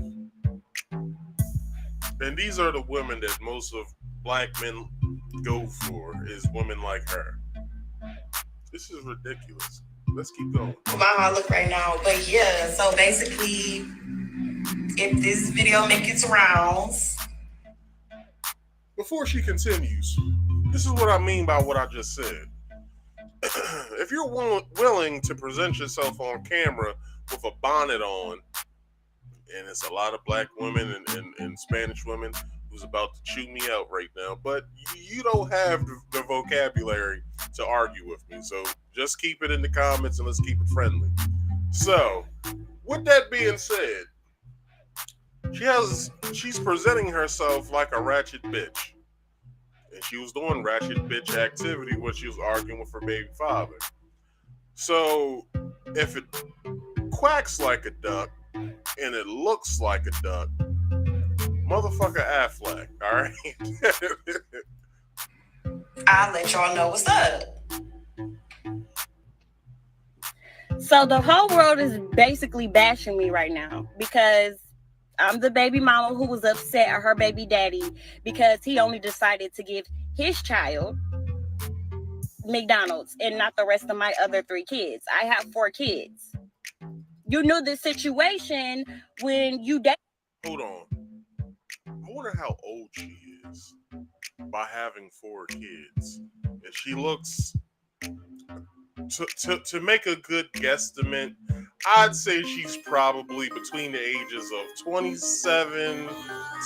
And these are the women that most of black men go for, is women like her. This is ridiculous. Let's keep going. How I look right now. But yeah, so basically, if this video makes its rounds. Before she continues, this is what I mean by what I just said. If you're willing to present yourself on camera with a bonnet on, and it's a lot of black women and Spanish women who's about to chew me out right now, but you don't have the vocabulary to argue with me. So just keep it in the comments and let's keep it friendly. So, with that being said, she's presenting herself like a ratchet bitch. And she was doing ratchet bitch activity when she was arguing with her baby father. So, if it quacks like a duck and it looks like a duck, motherfucker Affleck, all right? I'll let y'all know what's up. So the whole world is basically bashing me right now because I'm the baby mama who was upset at her baby daddy because he only decided to give his child McDonald's and not the rest of my other 3 kids. I have 4 kids. You knew the situation when you dated. Hold on. I wonder how old she is by having 4 kids. If she looks to make a good guesstimate, I'd say she's probably between the ages of 27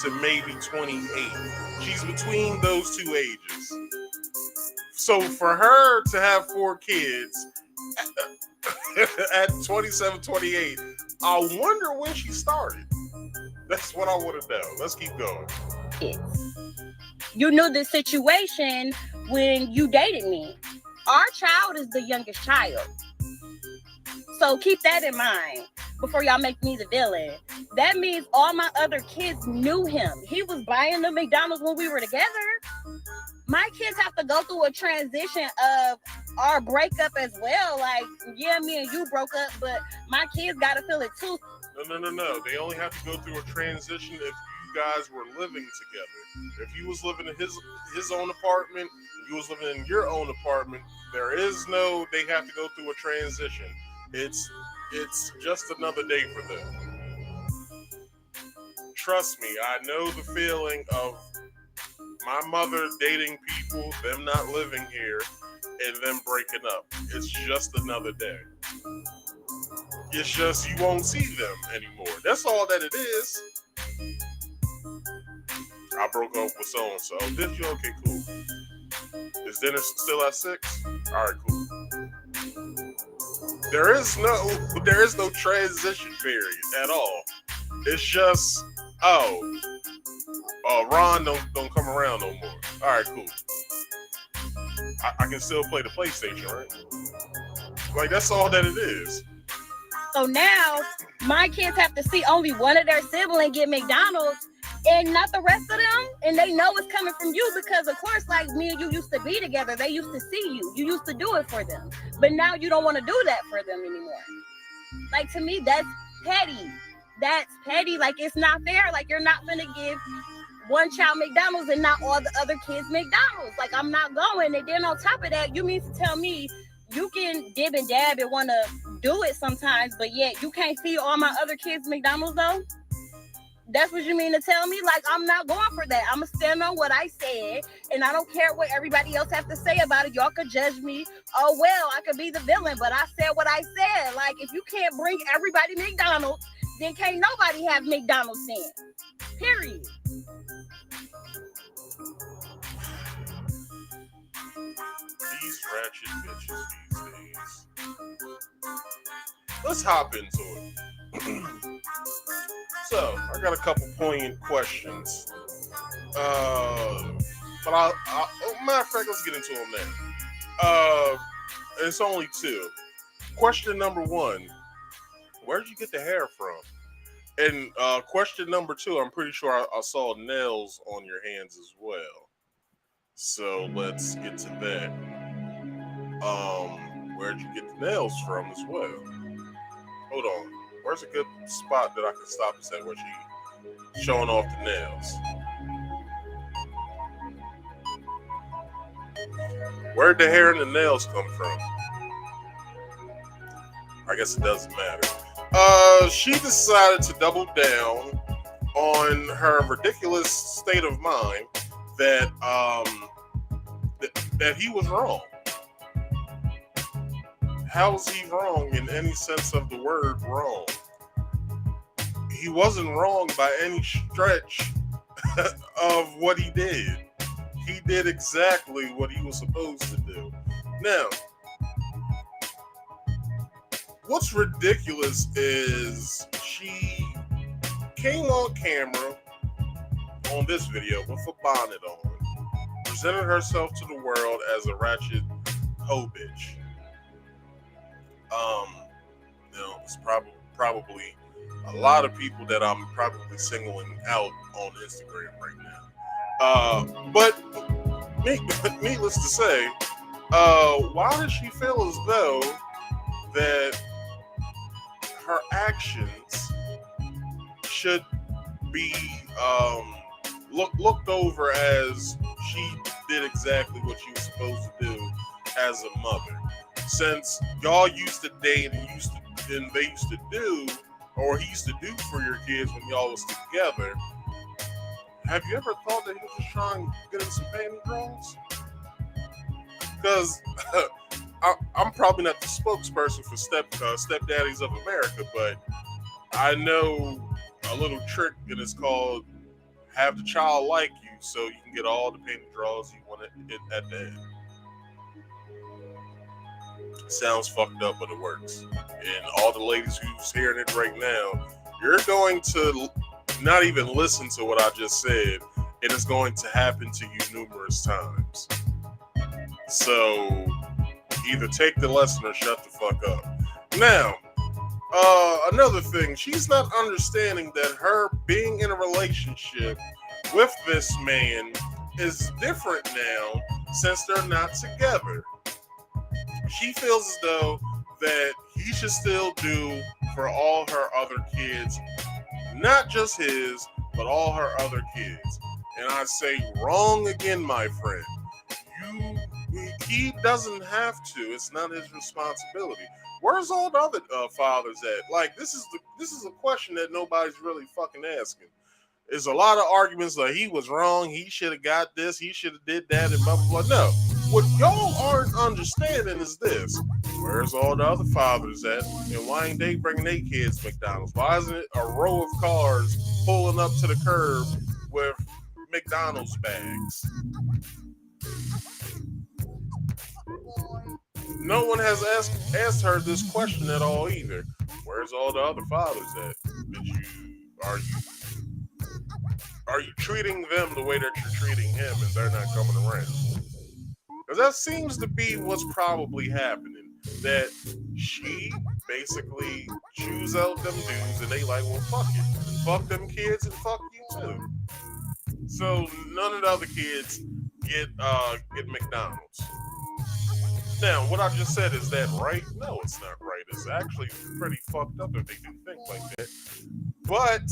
to maybe 28. She's between those 2 ages. So for her to have 4 kids at 27, 28, I wonder when she started. That's what I want to know. Let's keep going. You knew the situation when you dated me. Our child is the youngest child. So keep that in mind before y'all make me the villain. That means all my other kids knew him. He was buying the McDonald's when we were together. My kids have to go through a transition of our breakup as well. Like, yeah, me and you broke up, but my kids got to feel it too. No. They only have to go through a transition if you guys were living together. If you was living in his own apartment, if you was living in your own apartment, there is no, they have to go through a transition. It's just another day for them. Trust me, I know the feeling of my mother dating people, them not living here, and them breaking up. It's just another day. It's just you won't see them anymore. That's all that it is. I broke up with so-and-so. Did you? Okay, cool. Is dinner still at 6? All right, cool. There is no transition period at all. It's just, Ron don't come around no more. All right, cool. I can still play the PlayStation, right? Like, that's all that it is. So now my kids have to see only one of their siblings get McDonald's and not the rest of them. And they know it's coming from you because, of course, like me and you used to be together. They used to see you. You used to do it for them. But now you don't want to do that for them anymore. Like, to me, that's petty. That's petty. Like, it's not fair. Like, you're not going to give one child McDonald's and not all the other kids McDonald's. Like, I'm not going. And then on top of that, you mean to tell me you can dib and dab and want to do it sometimes, but yet you can't feed all my other kids McDonald's though? That's what you mean to tell me? Like, I'm not going for that. I'm going to stand on what I said, and I don't care what everybody else has to say about it. Y'all could judge me. Oh, well, I could be the villain, but I said what I said. Like, if you can't bring everybody McDonald's, then can't nobody have McDonald's then. Period. These ratchet bitches these days. Let's hop into it. So, I got a couple poignant questions. But matter of fact, let's get into them now. It's only 2. Question number 1, where'd you get the hair from? And question number 2, I'm pretty sure I saw nails on your hands as well. So let's get to that. Where'd you get the nails from as well? Hold on. Where's a good spot that I can stop us at where she showing off the nails? Where'd the hair and the nails come from? I guess it doesn't matter. She decided to double down on her ridiculous state of mind that that he was wrong. How is he wrong in any sense of the word wrong? He wasn't wrong by any stretch of what he did. He did exactly what he was supposed to do. Now, what's ridiculous is she came on camera on this video with a bonnet on, presented herself to the world as a ratchet hoe bitch. It's probably a lot of people that I'm probably singling out on Instagram right now. But needless to say, why does she feel as though that her actions should be looked over as she did exactly what she was supposed to do as a mother, since y'all used to date and they used to do, or he used to do for your kids when y'all was together. Have you ever thought that he was just trying to get in some panty draws? Because I'm probably not the spokesperson for Stepdaddies of America, but I know a little trick, and it's called have the child like you, so you can get all the panty draws you want at the end. Sounds fucked up, but it works. And all the ladies who's hearing it right now, you're going to not even listen to what I just said, and it's going to happen to you numerous times. So either take the lesson or shut the fuck up. Now, another thing, she's not understanding that her being in a relationship with this man is different now since they're not together. She feels as though that he should still do for all her other kids, not just his, but all her other kids. And I say wrong again, my friend. He doesn't have to. It's not his responsibility. Where's all the other fathers at? Like, this is a question that nobody's really fucking asking. There's a lot of arguments like he was wrong, he should have got this, he should have did that, and blah blah blah. No, what y'all aren't understanding is this: where's all the other fathers at, and why ain't they bringing their kids to McDonald's? Why isn't it a row of cars pulling up to the curb with McDonald's bags? No one has asked her this question at all either. Where's all the other fathers at? Are you treating them the way that you're treating him, and they're not coming around? Because that seems to be what's probably happening. That she basically chews out them dudes, and they like, well, fuck it, fuck them kids, and fuck you too. So none of the other kids get McDonald's. Now, what I just said, is that right? No, it's not right. It's actually pretty fucked up if they do think like that. But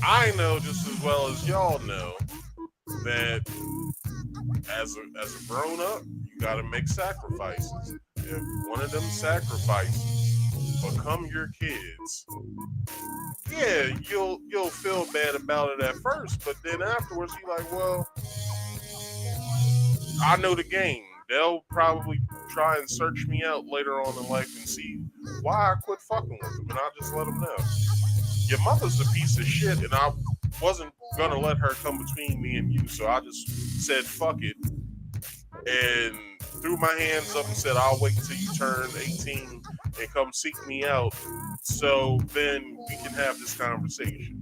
I know just as well as y'all know that as a grown up, you gotta make sacrifices. If one of them sacrifices become your kids, yeah, you'll feel bad about it at first, but then afterwards you're like, well, I know the game. They'll probably try and search me out later on in life and see why I quit fucking with them, and I'll just let them know. Your mother's a piece of shit, and I wasn't gonna let her come between me and you, so I just said fuck it and threw my hands up and said I'll wait until you turn 18 and come seek me out, so then we can have this conversation.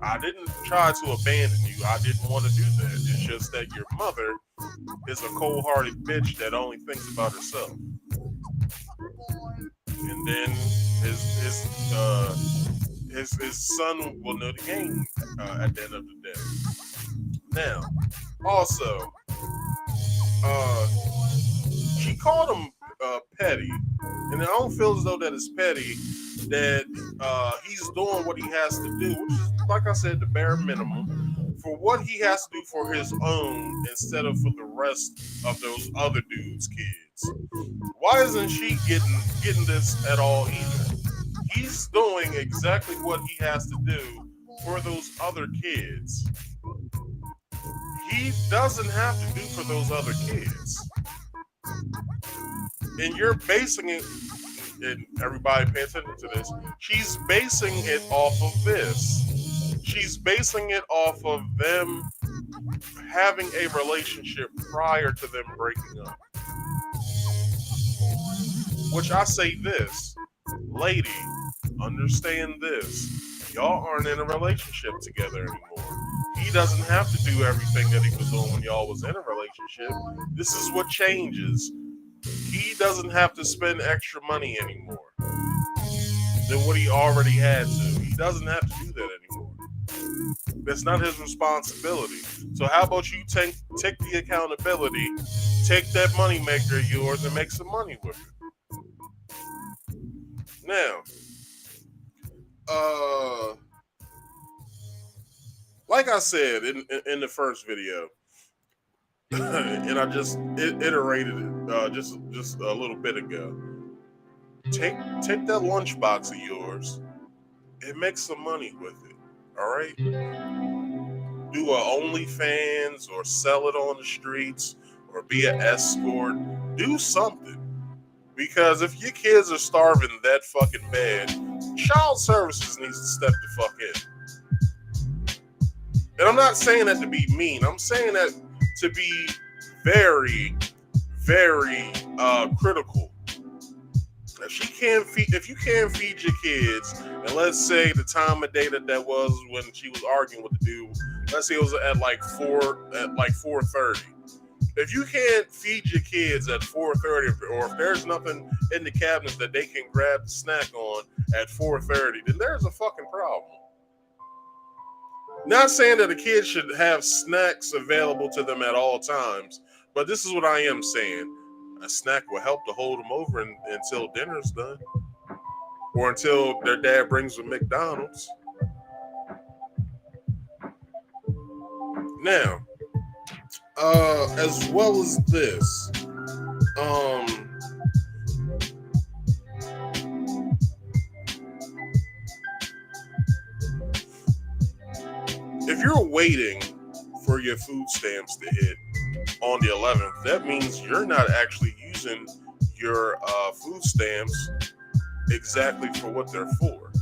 I didn't try to abandon you. I didn't want to do that. It's just that your mother is a cold-hearted bitch that only thinks about herself. And then his son will know the game at the end of the day. Now, also, she called him petty, and I don't feel as though that is petty, that he's doing what he has to do, which is, like I said, the bare minimum for what he has to do for his own instead of for the rest of those other dudes' kids. Why isn't she getting this at all either? He's doing exactly what he has to do for those other kids. He doesn't have to do for those other kids. And you're basing it, and everybody pay attention to this, she's basing it off of this. She's basing it off of them having a relationship prior to them breaking up. Which I say this, lady, understand this. Y'all aren't in a relationship together anymore. He doesn't have to do everything that he was doing when y'all was in a relationship. This is what changes. He doesn't have to spend extra money anymore than what he already had to. He doesn't have to do that anymore. That's not his responsibility. So how about you take the accountability, take that money maker of yours and make some money with it. Now, like I said in the first video, and I just iterated it just a little bit ago. Take that lunchbox of yours and make some money with it. All right. Do a OnlyFans or sell it on the streets or be an escort. Do something. Because if your kids are starving that fucking bad, child services needs to step the fuck in. And I'm not saying that to be mean. I'm saying that to be very, very critical. If you can't feed your kids, and let's say the time of day that was when she was arguing with the dude, let's say it was at like 4:30. If you can't feed your kids at 4:30, or if there's nothing in the cabinets that they can grab the snack on at 4:30, then there's a fucking problem. Not saying that a kid should have snacks available to them at all times, but this is what I am saying. A snack will help to hold them over until dinner's done, or until their dad brings them McDonald's. Now, as well as this, if you're waiting for your food stamps to hit on the 11th, that means you're not actually using your food stamps exactly for what they're for.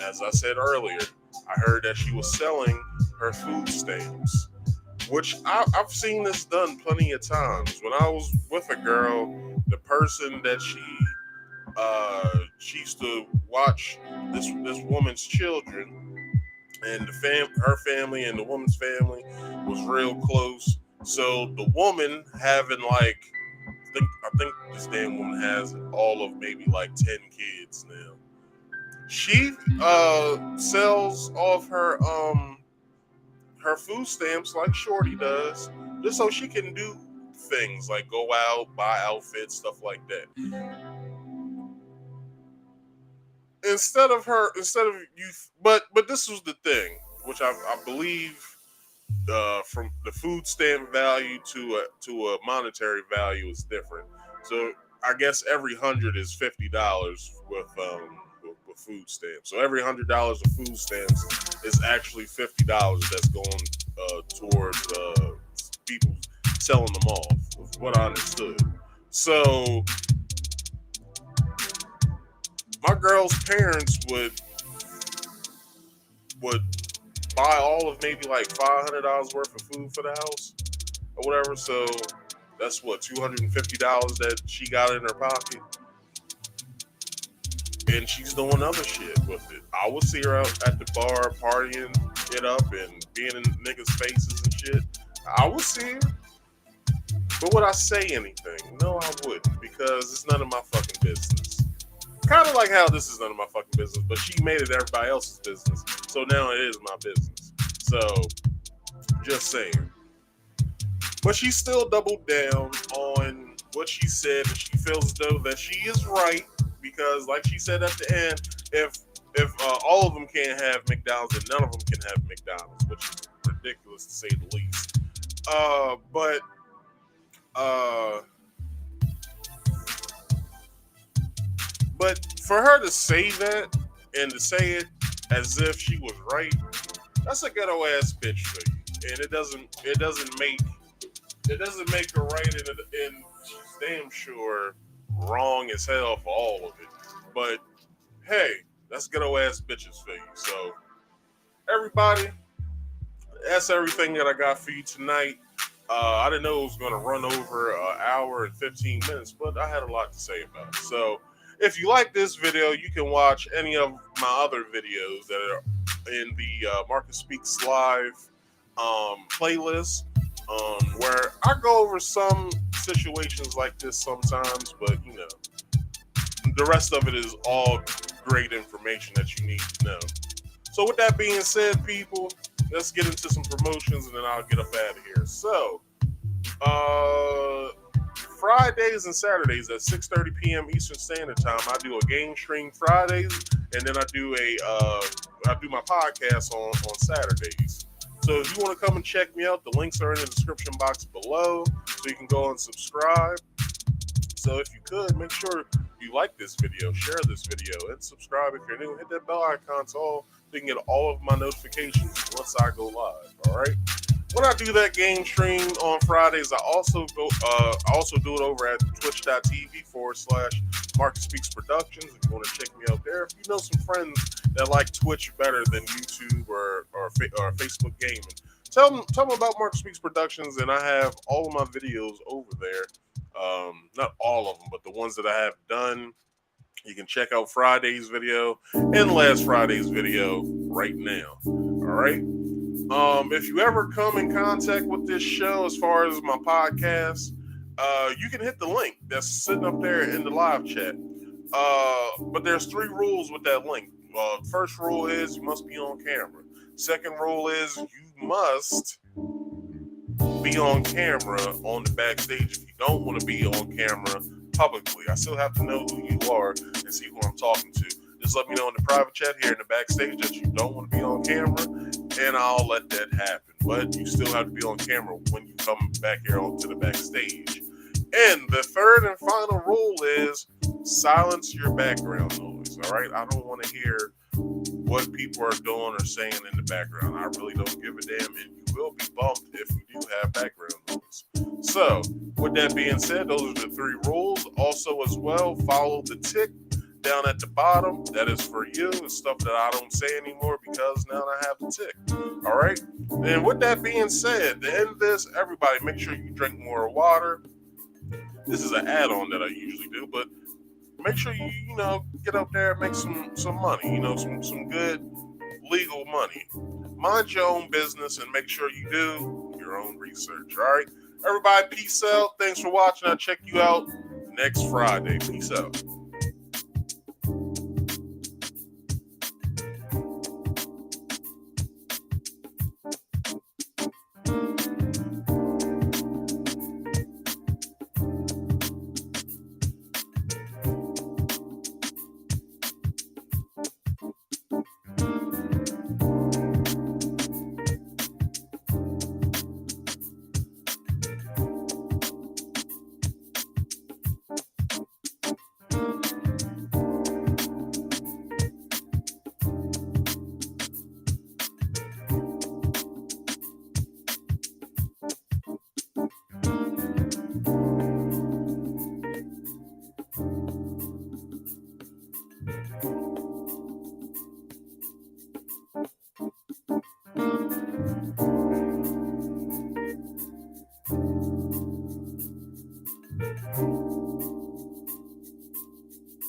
As I said earlier, I heard that she was selling her food stamps, which I've seen this done plenty of times. When I was with a girl, the person that she used to watch this woman's children, and her family and the woman's family was real close. So the woman having like, I think this damn woman has all of maybe like 10 kids now. She sells off her food stamps like Shorty does, just so she can do things like go out, buy outfits, stuff like that. Instead of you, but this was the thing, which I believe from the food stamp value to a monetary value is different. So I guess every 100 is $50 with food stamps. So every $100 of food stamps is actually $50 that's going towards people selling them off, was what I understood. So my girl's parents would buy all of maybe like $500 worth of food for the house or whatever. So that's what, $250 that she got in her pocket. And she's doing other shit with it. I would see her out at the bar partying it up and being in niggas' faces and shit. I would see her. But would I say anything? No, I wouldn't, because it's none of my fucking business. Kind of like how this is none of my fucking business, but she made it everybody else's business. So now it is my business. So, just saying. But she still doubled down on what she said, and she feels as though that she is right, because like she said at the end, if all of them can't have McDonald's, then none of them can have McDonald's, which is ridiculous to say the least. But for her to say that and to say it as if she was right, that's a ghetto ass bitch for you, and it doesn't make her right, and she's damn sure wrong as hell for all of it. But hey, that's ghetto ass bitches for you. So everybody, that's everything that I got for you tonight. I didn't know it was going to run over an hour and 15 minutes, but I had a lot to say about it. So if you like this video, you can watch any of my other videos that are in the Marcus Speaks Live playlist, where I go over some situations like this sometimes, but you know, the rest of it is all great information that you need to know. So with that being said, people, let's get into some promotions and then I'll get up out of here. So, Fridays and Saturdays at 6:30 p.m. Eastern Standard Time, I do a game stream Fridays, and then I do my podcast on Saturdays. So if you want to come and check me out, the links are in the description box below, so you can go and subscribe. So if you could, make sure you like this video, share this video, and subscribe if you're new. Hit that bell icon so you can get all of my notifications once I go live. All right. When I do that game stream on Fridays, I also do it over at twitch.tv/Marcus Speaks Productions. If you want to check me out there, if you know some friends that like Twitch better than YouTube or Facebook gaming, tell them about Marcus Speaks Productions, and I have all of my videos over there. Not all of them, but the ones that I have done. You can check out Friday's video and last Friday's video right now. All right. If you ever come in contact with this show, as far as my podcast, you can hit the link that's sitting up there in the live chat. But there's 3 rules with that link. First rule is you must be on camera. Second rule is you must be on camera on the backstage. If you don't want to be on camera publicly, I still have to know who you are and see who I'm talking to. Just let me know in the private chat here in the backstage that you don't want to be on camera, and I'll let that happen. But you still have to be on camera when you come back here onto the backstage. And the third and final rule is silence your background noise. All right, I don't want to hear what people are doing or saying in the background. I really don't give a damn, and you will be bumped if you do have background noise. So, with that being said, those are the 3 rules. Also, as well, follow the tick down at the bottom. That is for you. It's stuff that I don't say anymore because now I have the tick. All right. And with that being said, to end this, everybody make sure you drink more water. This is an add-on that I usually do, but make sure you get out there and make some money. Some good legal money. Mind your own business and make sure you do your own research. All right. Everybody, peace out. Thanks for watching. I'll check you out next Friday. Peace out.